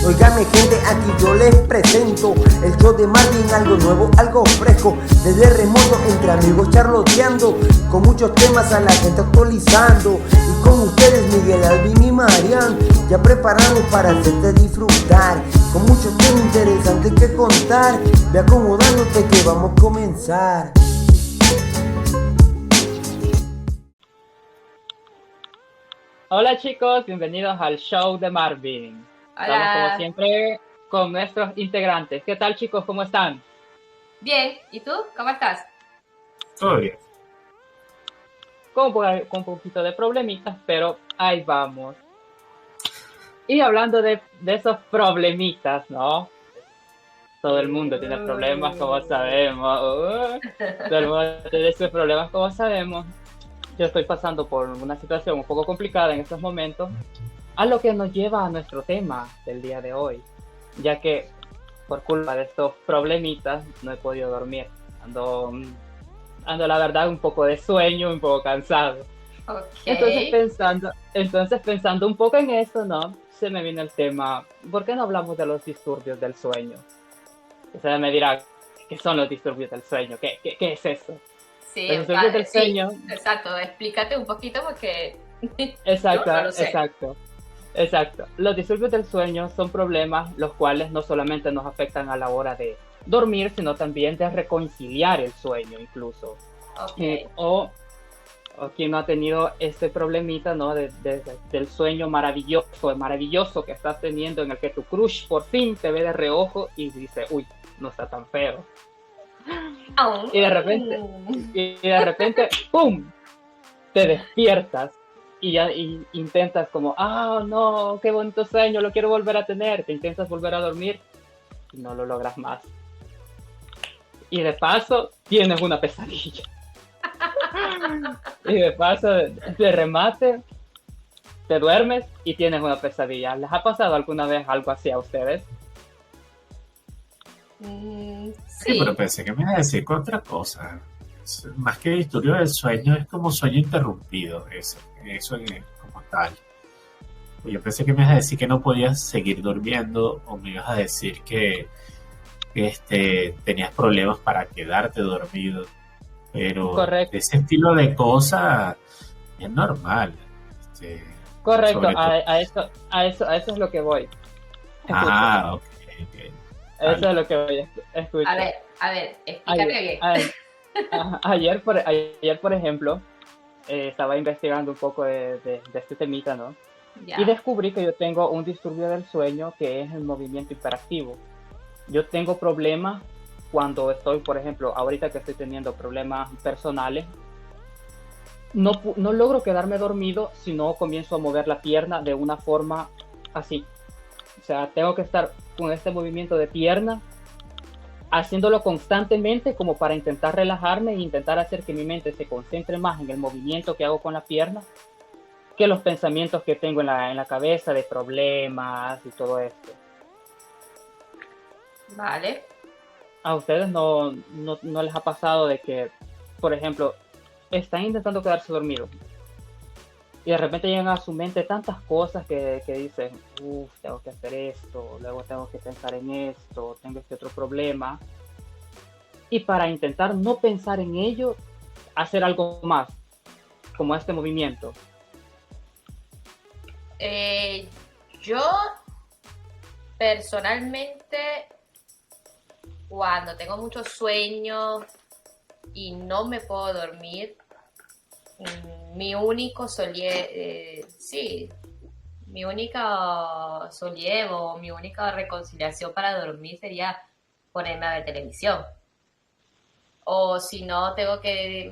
Óigame gente, aquí yo les presento el show de Marvin, algo nuevo, algo fresco. Desde remoto, entre amigos charloteando, con muchos temas a la gente actualizando. Y con ustedes Miguel, Alvin y Marian, ya preparados para hacerte disfrutar, con muchos temas interesantes que contar. Ve acomodándote que vamos a comenzar. Hola chicos, bienvenidos al show de Marvin. Estamos como Hola. siempre con nuestros integrantes. ¿Qué tal chicos? ¿Cómo están? Bien, ¿y tú? ¿Cómo estás? Todo bien. Con un poquito de problemitas, pero ahí vamos. Y hablando de esos problemitas, ¿no? Todo el mundo tiene problemas, como sabemos. Todo el mundo tiene sus problemas, como sabemos. Yo estoy pasando por una situación un poco complicada en estos momentos, a lo que nos lleva a nuestro tema del día de hoy, ya que por culpa de estos problemitas no he podido dormir. Ando la verdad un poco de sueño, un poco cansado. Ok. Entonces pensando un poco en eso, ¿no? Se me vino el tema, ¿por qué no hablamos de los disturbios del sueño? Usted me dirá, ¿qué son los disturbios del sueño? ¿Qué es eso? Sí, Los disturbios del sueño. sí, exacto. Explícate un poquito porque Exacto, yo no lo sé. exacto. Los disturbios del sueño son problemas los cuales no solamente nos afectan a la hora de dormir, sino también de reconciliar el sueño incluso. Ok. O quien no ha tenido este problemita, ¿no? Del sueño maravilloso que estás teniendo, en el que tu crush por fin te ve de reojo y dice, uy, no está tan feo. Y de repente, ¡pum!, te despiertas y ya intentas como, no, qué bonito sueño, lo quiero volver a tener. Te intentas volver a dormir y no lo logras más. Y de paso, tienes una pesadilla. Y de paso, de remate, te duermes y tienes una pesadilla. ¿Les ha pasado alguna vez algo así a ustedes? Sí, pero pensé que me iba a decir con otra cosa. Más que disturbio del sueño, es como sueño interrumpido, eso como tal. Yo pensé que me ibas a decir que no podías seguir durmiendo, o me ibas a decir que tenías problemas para quedarte dormido. Pero Correcto. ese estilo de cosas es normal. Correcto, Sobre todo. a eso es lo que voy. Ok. Eso es lo que voy a escuchar. A ver, explícate bien. Ayer, por ejemplo, estaba investigando un poco de este temita, ¿no? Ya. Y descubrí que yo tengo un disturbio del sueño que es el movimiento hiperactivo. Yo tengo problemas cuando estoy, por ejemplo, ahorita que estoy teniendo problemas personales, no logro quedarme dormido si no comienzo a mover la pierna de una forma así. O sea, tengo que estar con este movimiento de pierna, haciéndolo constantemente como para intentar relajarme e intentar hacer que mi mente se concentre más en el movimiento que hago con la pierna que los pensamientos que tengo en la cabeza de problemas y todo esto. Vale. ¿A ustedes no les ha pasado de que, por ejemplo, están intentando quedarse dormidos y de repente llegan a su mente tantas cosas que dicen, tengo que hacer esto, luego tengo que pensar en esto, tengo este otro problema, y para intentar no pensar en ello, hacer algo más, como este movimiento? Yo personalmente, cuando tengo mucho sueño y no me puedo dormir, mi único solievo, mi única reconciliación para dormir sería ponerme a ver televisión. O si no,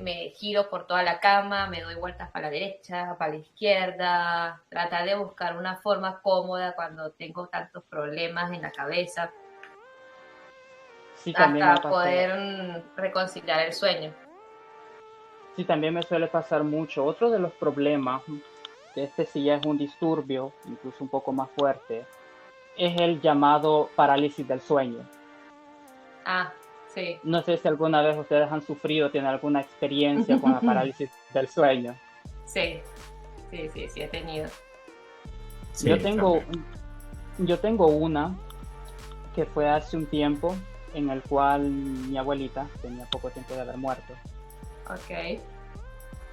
me giro por toda la cama, me doy vueltas para la derecha, para la izquierda, tratar de buscar una forma cómoda cuando tengo tantos problemas en la cabeza, Sí, también me ha hasta pasado. poder reconciliar el sueño. Sí, también me suele pasar mucho. Otro de los problemas, que este sí ya es un disturbio, incluso un poco más fuerte, es el llamado parálisis del sueño. Sí. No sé si alguna vez ustedes han sufrido, tienen alguna experiencia con la parálisis del sueño. Sí, he tenido. Sí, Yo tengo Yo tengo una que fue hace un tiempo en el cual mi abuelita tenía poco tiempo de haber muerto. Ok.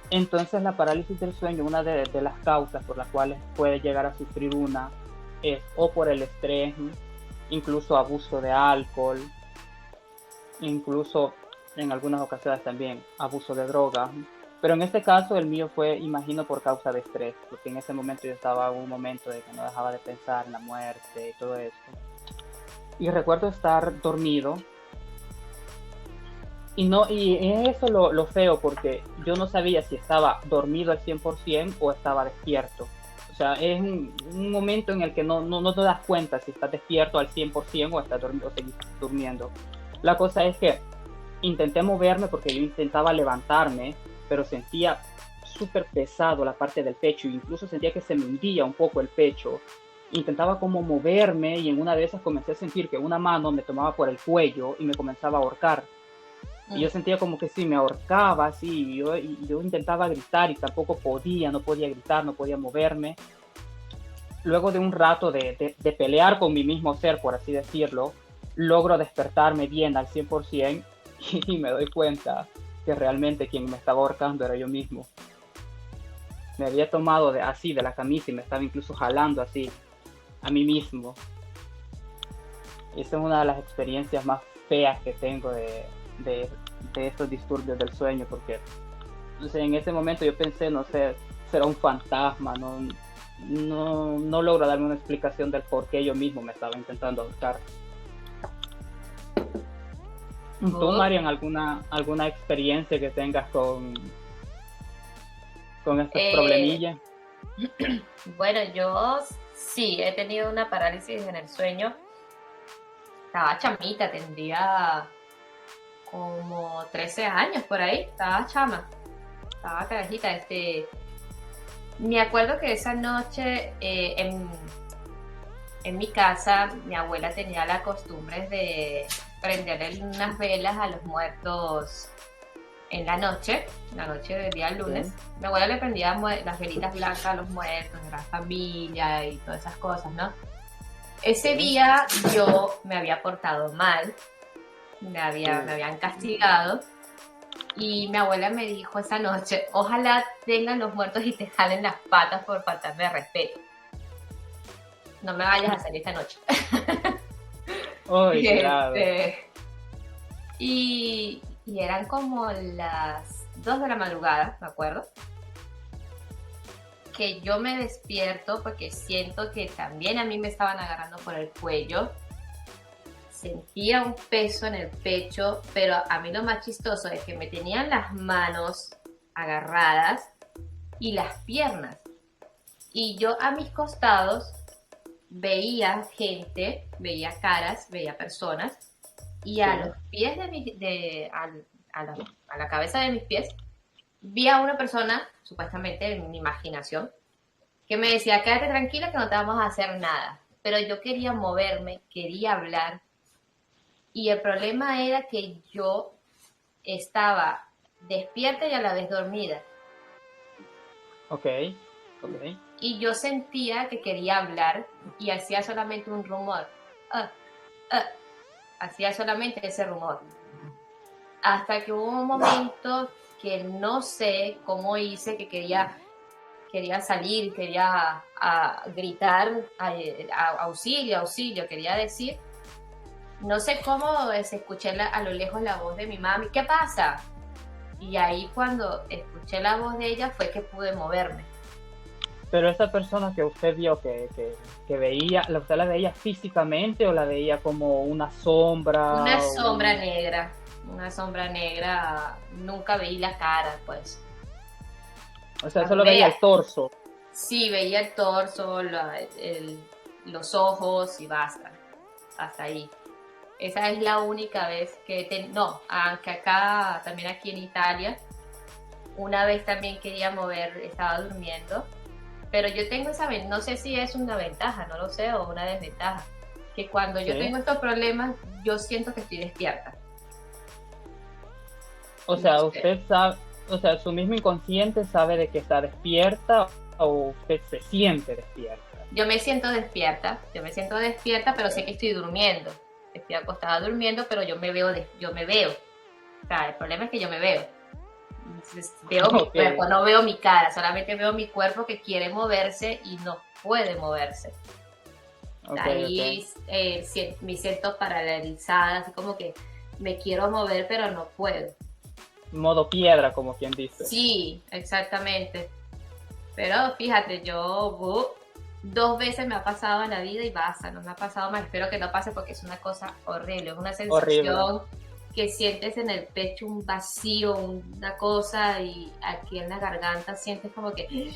Entonces la parálisis del sueño, una de las causas por las cuales puede llegar a sufrir una, es o por el estrés, incluso abuso de alcohol, incluso en algunas ocasiones también abuso de drogas. Pero en este caso el mío fue, imagino, por causa de estrés, porque en ese momento yo estaba en un momento de que no dejaba de pensar en la muerte y todo eso. Y recuerdo estar dormido. Y eso lo feo, porque yo no sabía si estaba dormido al 100% o estaba despierto. O sea, es un momento en el que no te das cuenta si estás despierto al 100% o estás dormido o seguís durmiendo. La cosa es que intenté moverme porque yo intentaba levantarme, pero sentía súper pesado la parte del pecho, incluso sentía que se me hundía un poco el pecho. Intentaba como moverme y en una de esas comencé a sentir que una mano me tomaba por el cuello y me comenzaba a ahorcar. Y yo sentía como que sí, me ahorcaba, así, y yo intentaba gritar y tampoco podía, no podía gritar, no podía moverme. Luego de un rato de pelear con mi mismo ser, por así decirlo, logro despertarme bien al 100% y me doy cuenta que realmente quien me estaba ahorcando era yo mismo. Me había tomado así de la camisa y me estaba incluso jalando así a mí mismo. Esa es una de las experiencias más feas que tengo de estos disturbios del sueño, porque o sea, en ese momento yo pensé, no sé, será un fantasma, no logro darme una explicación del por qué yo mismo me estaba intentando ahorcar. ¿Tú, Marian, alguna experiencia que tengas con estos problemillas? Bueno, yo sí he tenido una parálisis en el sueño. Estaba chamita, tendría como 13 años por ahí, estaba chama, estaba carajita. Me acuerdo que esa noche en mi casa mi abuela tenía la costumbre de prenderle unas velas a los muertos en la noche del día lunes. Mi abuela le prendía las velitas blancas a los muertos, a la familia y todas esas cosas, ¿no? Ese día yo me había portado mal, me habían castigado, y mi abuela me dijo esa noche: ojalá vengan los muertos y te jalen las patas por faltarme de respeto. No me vayas a salir esta noche. Claro. Y eran como las 2 de la madrugada, me acuerdo, que yo me despierto porque siento que también a mí me estaban agarrando por el cuello. Sentía un peso en el pecho, pero a mí lo más chistoso es que me tenían las manos agarradas y las piernas. Y yo a mis costados veía gente, veía caras, veía personas, y a los pies a la cabeza de mis pies, vi a una persona, supuestamente en mi imaginación, que me decía: quédate tranquila que no te vamos a hacer nada. Pero yo quería moverme, quería hablar, y el problema era que yo estaba despierta y a la vez dormida. Ok. Y yo sentía que quería hablar y hacía solamente un rumor. Hacía solamente ese rumor. Hasta que hubo un momento que no sé cómo hice, que quería salir, quería gritar auxilio, quería decir. No sé cómo se escuché a lo lejos la voz de mi mami: ¿qué pasa? Y ahí cuando escuché la voz de ella fue que pude moverme. Pero esa persona que usted vio que veía, ¿usted la veía físicamente o la veía como una sombra? Una sombra negra, nunca veí la cara, pues. O sea, solo veía el torso. Sí, veía el torso, los ojos y basta. Hasta ahí. Esa es la única vez que... No, aunque acá, también aquí en Italia, una vez también quería mover, estaba durmiendo, pero yo tengo no sé si es una ventaja, no lo sé, o una desventaja, que cuando yo tengo estos problemas, yo siento que estoy despierta. O sea, usted sabe, o sea, su mismo inconsciente sabe de que está despierta, o usted se siente despierta. yo me siento despierta, pero sé que estoy durmiendo. Estoy acostada durmiendo, pero yo me veo. O sea, el problema es que yo me veo. Entonces, veo mi cuerpo, no veo mi cara, solamente veo mi cuerpo que quiere moverse y no puede moverse. Ahí me siento paralizada, así como que me quiero mover, pero no puedo. Modo piedra, como quien dice. Sí, exactamente. Pero fíjate, yo 2 veces me ha pasado en la vida y basta, no me ha pasado más. Espero que no pase porque es una cosa horrible, es una sensación que sientes en el pecho un vacío, una cosa, y aquí en la garganta sientes como que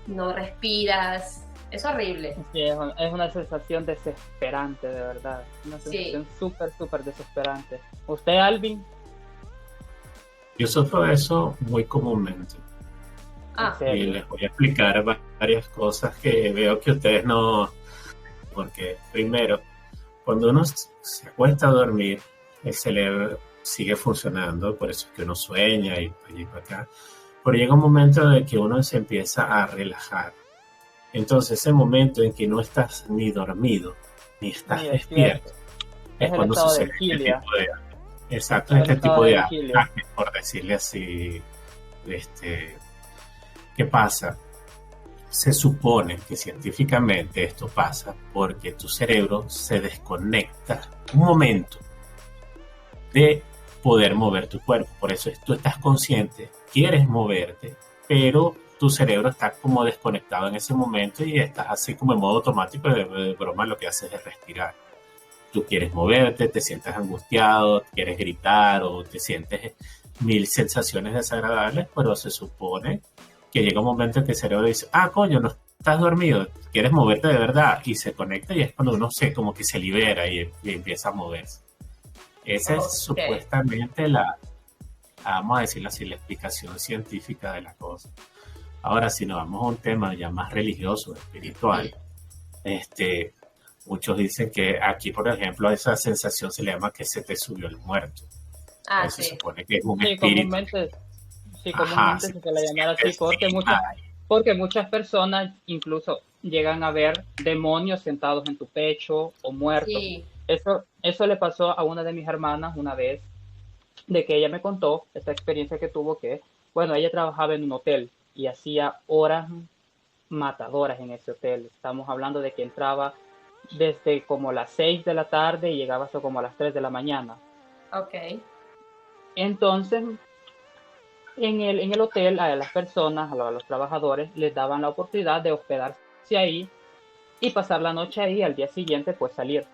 no respiras. Es horrible. Sí, es una sensación desesperante, de verdad. Una sensación súper, súper desesperante. ¿Usted, Alvin? Yo sufro de eso muy comúnmente. Y les voy a explicar varias cosas que veo que ustedes no... Porque primero, cuando uno se acuesta a dormir, el cerebro sigue funcionando, por eso es que uno sueña y para allá y para acá. Pero llega un momento en que uno se empieza a relajar. Entonces, ese momento en que no estás ni dormido, ni estás despierto, es cuando sucede este tipo de... Exacto, este tipo de ataques, por decirle así. ¿Qué pasa? Se supone que científicamente esto pasa porque tu cerebro se desconecta un momento de poder mover tu cuerpo. Por eso tú estás consciente, quieres moverte, pero tu cerebro está como desconectado en ese momento y estás así como en modo automático. De broma, lo que haces es respirar. Tú quieres moverte, te sientes angustiado, quieres gritar o te sientes 1000 sensaciones desagradables, pero se supone que llega un momento en que el cerebro dice, coño, no estás dormido, quieres moverte de verdad, y se conecta, y es cuando uno como que se libera y empieza a moverse. Esa es supuestamente vamos a decirlo así, la explicación científica de la cosa. Ahora, si nos vamos a un tema ya más religioso, espiritual, muchos dicen que aquí, por ejemplo, esa sensación se le llama que se te subió el muerto. Se supone que es un espíritu. Comúnmente se le llama así porque muchas personas incluso llegan a ver demonios sentados en tu pecho o muertos. Sí. Eso le pasó a una de mis hermanas una vez, de que ella me contó esta experiencia que tuvo, que, bueno, ella trabajaba en un hotel y hacía horas matadoras en ese hotel. Estamos hablando de que entraba desde como las 6 de la tarde y llegaba hasta como a las 3 de la mañana. Entonces, en el hotel, a las personas, a los trabajadores, les daban la oportunidad de hospedarse ahí y pasar la noche ahí, al día siguiente pues salir.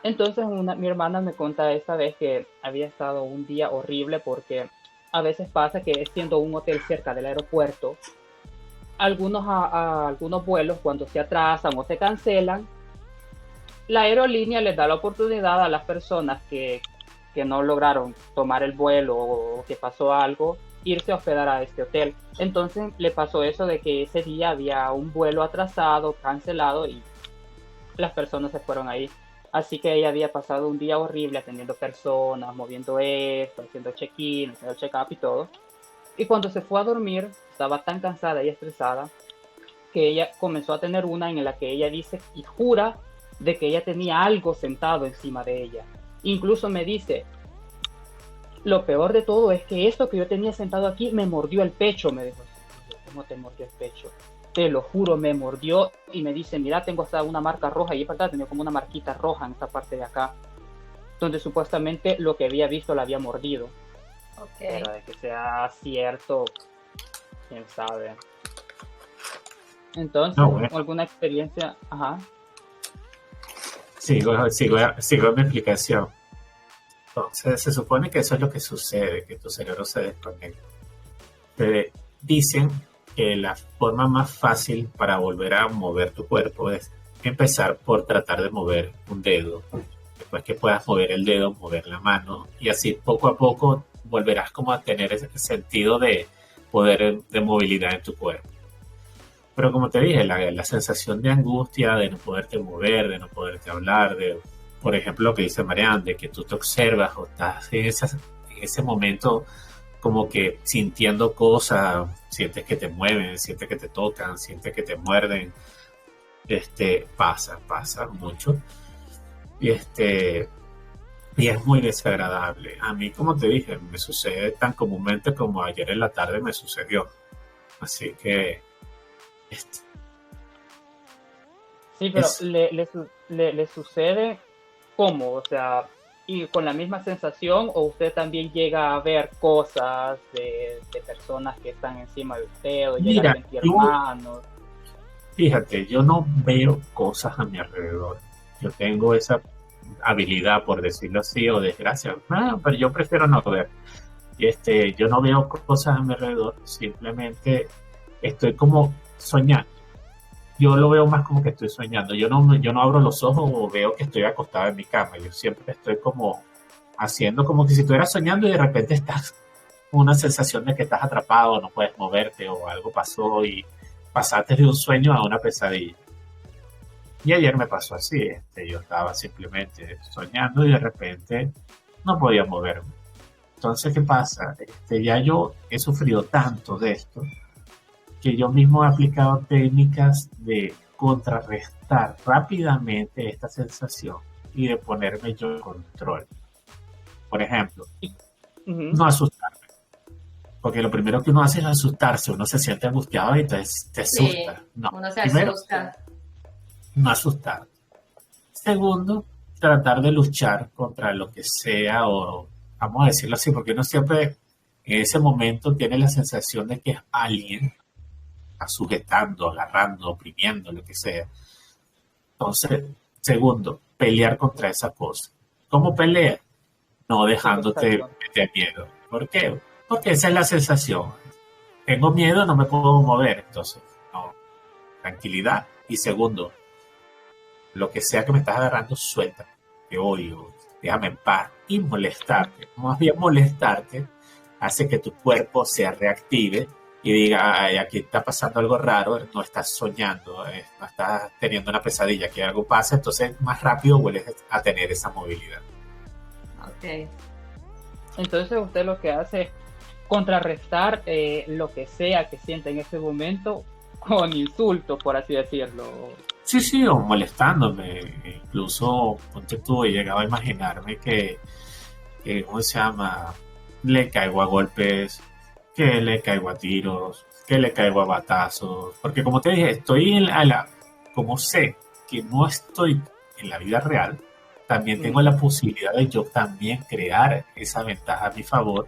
Entonces mi hermana me cuenta esta vez que había estado un día horrible, porque a veces pasa que siendo un hotel cerca del aeropuerto, algunos vuelos, cuando se atrasan o se cancelan, la aerolínea les da la oportunidad a las personas que no lograron tomar el vuelo o que pasó algo, irse a hospedar a este hotel. Entonces le pasó eso de que ese día había un vuelo atrasado, cancelado, y las personas se fueron ahí. Así que ella había pasado un día horrible atendiendo personas, moviendo esto, haciendo check-in, haciendo check-up y todo. Y cuando se fue a dormir, estaba tan cansada y estresada que ella comenzó a tener una en la que ella dice y jura de que ella tenía algo sentado encima de ella. Incluso me dice, lo peor de todo es que esto que yo tenía sentado aquí me mordió el pecho, me dijo. ¿Cómo te mordió el pecho? Te lo juro, me mordió, y me dice, mira, tengo hasta una marca roja, y es verdad, tenía como una marquita roja en esta parte de acá, donde supuestamente lo que había visto la había mordido. Pero de que sea cierto, quién sabe. Entonces, ¿alguna experiencia? Ajá. Sigo mi explicación. Entonces, se supone que eso es lo que sucede, que tu cerebro se desconecta. Dicen que la forma más fácil para volver a mover tu cuerpo es empezar por tratar de mover un dedo. Después que puedas mover el dedo, mover la mano, y así poco a poco volverás como a tener ese sentido de poder de movilidad en tu cuerpo. Pero como te dije, la sensación de angustia, de no poderte mover, de no poderte hablar, por ejemplo, lo que dice Marianne, de que tú te observas o estás en ese momento como que sintiendo cosas, sientes que te mueven, sientes que te tocan, sientes que te muerden. Pasa mucho. Y y es muy desagradable. A mí, como te dije, me sucede tan comúnmente como ayer en la tarde me sucedió. Así que este, Sí, pero es, le sucede cómo, o sea, y con la misma sensación, o usted también llega a ver cosas de personas que están encima de usted, o llega a mira, sentir yo, manos. fíjate, yo no veo cosas a mi alrededor. Yo tengo esa habilidad, por decirlo así, o desgracia. No, pero yo prefiero no ver. Yo no veo cosas a mi alrededor, simplemente estoy como soñando. Yo lo veo más como que estoy soñando. Yo no abro los ojos o veo que estoy acostado en mi cama. Yo siempre estoy como haciendo como que si estuvieras soñando y de repente estás con una sensación de que estás atrapado, no puedes moverte o algo pasó y pasaste de un sueño a una pesadilla. Y ayer me pasó así, yo estaba simplemente soñando y de repente no podía moverme. Entonces, ¿qué pasa? Ya yo he sufrido tanto de esto que yo mismo he aplicado técnicas de contrarrestar rápidamente esta sensación y de ponerme yo en control. Por ejemplo, Ujú. no asustarme, porque lo primero que uno hace es asustarse, uno se siente angustiado y te Sí, asusta. No, uno se primero, asusta. no asustar. Segundo, tratar de luchar contra lo que sea, o vamos a decirlo así, porque uno siempre en ese momento tiene la sensación de que es alguien está sujetando, agarrando, oprimiendo, lo que sea. Entonces, segundo, pelear contra esa cosa. ¿Cómo pelea? No dejándote Exacto. meter miedo. ¿Por qué? Porque esa es la sensación. Tengo miedo, no me puedo mover. Entonces, no, tranquilidad. Y segundo, lo que sea que me estás agarrando, suelta. Te odio, déjame en paz. Y molestarte. Más bien molestarte hace que tu cuerpo se reactive y diga, ay, aquí está pasando algo raro, no estás soñando, no estás teniendo una pesadilla, que algo pasa, entonces más rápido vuelves a tener esa movilidad. Ok. Entonces usted lo que hace es contrarrestar lo que sea que sienta en ese momento con insultos, por así decirlo. Sí, sí, o molestándome, incluso, ponte tú, he llegado a imaginarme ¿cómo se llama? Le caigo a golpes, que le caigo a tiros, que le caigo a batazos, porque como te dije, estoy como sé que no estoy en la vida real, también tengo Ujú. la posibilidad de yo también crear esa ventaja a mi favor,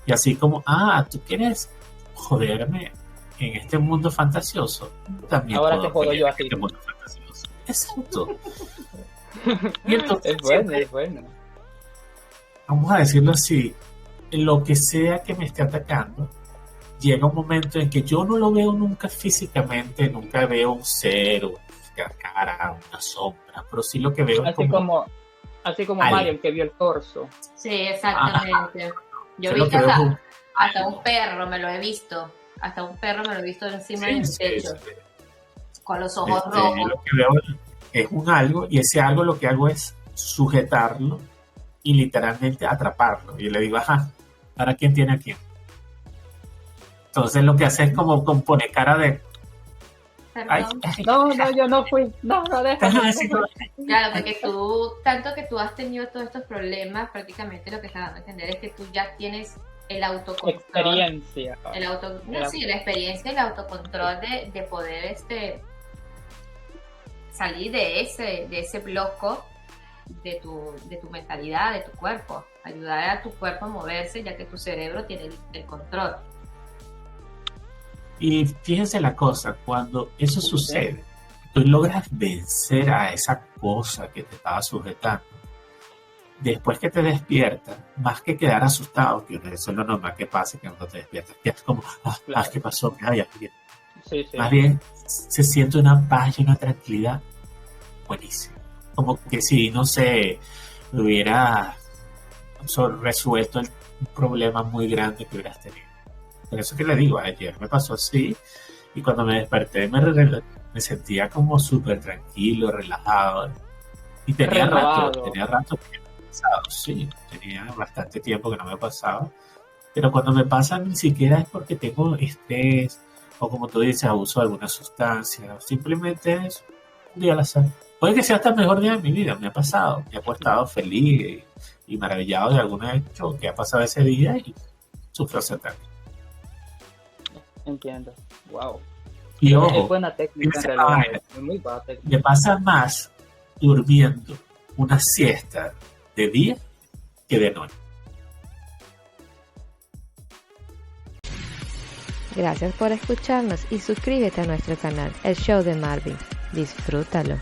y así como, tú quieres joderme en este mundo fantasioso, también Ahora te puedo jodo pelear yo en así. este mundo fantasioso. Exacto. Y entonces Es bueno, siempre, es bueno. vamos a decirlo así, lo que sea que me esté atacando, llega un momento en que yo no lo veo nunca físicamente, nunca veo un ser, una cara, una sombra, pero sí lo que veo es Así como como, así como alguien. Mariam que vio el torso. Sí, Ajá, exactamente. Yo he yo lo visto que veo es un hasta algo. un perro, me lo he visto. Hasta un perro me lo he visto encima de Sí, mi sí, techo, sí. con los ojos Yo rojos. lo que veo es un algo y ese algo lo que hago es sujetarlo y literalmente atraparlo. Y le digo, ajá, ¿para quién tiene a quién? Entonces lo que hace es como poner cara de, ay, Perdón. ay, No, no, yo no fui. No, no, déjame, así como, déjame. Claro, porque tú, tanto que tú has tenido todos estos problemas, prácticamente lo que estás dando a entender es que tú ya tienes el autocontrol, Experiencia. no, Era- sí, la experiencia y el autocontrol de poder salir de ese bloco de tu mentalidad, de tu cuerpo, ayudar a tu cuerpo a moverse ya que tu cerebro tiene el control. y fíjense la cosa, cuando eso Sí, sí. sucede, tú logras vencer a esa cosa que te estaba sujetando. Después que te despiertas, más que quedar asustado, que eso es lo normal que pasa, que cuando te despiertas, quedas como, ¿qué Claro. pasó? Sí, Más sí. bien, se siente una paz y una tranquilidad buenísima. Como que si, no sé, hubiera resuelto un problema muy grande que hubieras tenido. Por eso que le digo, ayer me pasó así y cuando me desperté me sentía como súper tranquilo, relajado. Y Renovado. tenía rato que no me pasado, sí, tenía bastante tiempo que no me pasaba. Pero cuando me pasa ni siquiera es porque tengo estrés o como tú dices, abuso de alguna sustancia. Simplemente es un día al azar. Puede que sea hasta el mejor día de mi vida, me ha pasado. Me he acostado feliz y maravillado de algún hecho que ha pasado ese día y sufro ese ataque. Entiendo. Wow. Y Es ojo, buena técnica en esa realidad. vaina Es muy buena técnica. me pasa más durmiendo una siesta de día que de noche. Gracias por escucharnos y suscríbete a nuestro canal, El Show de Marvin. Disfrútalo.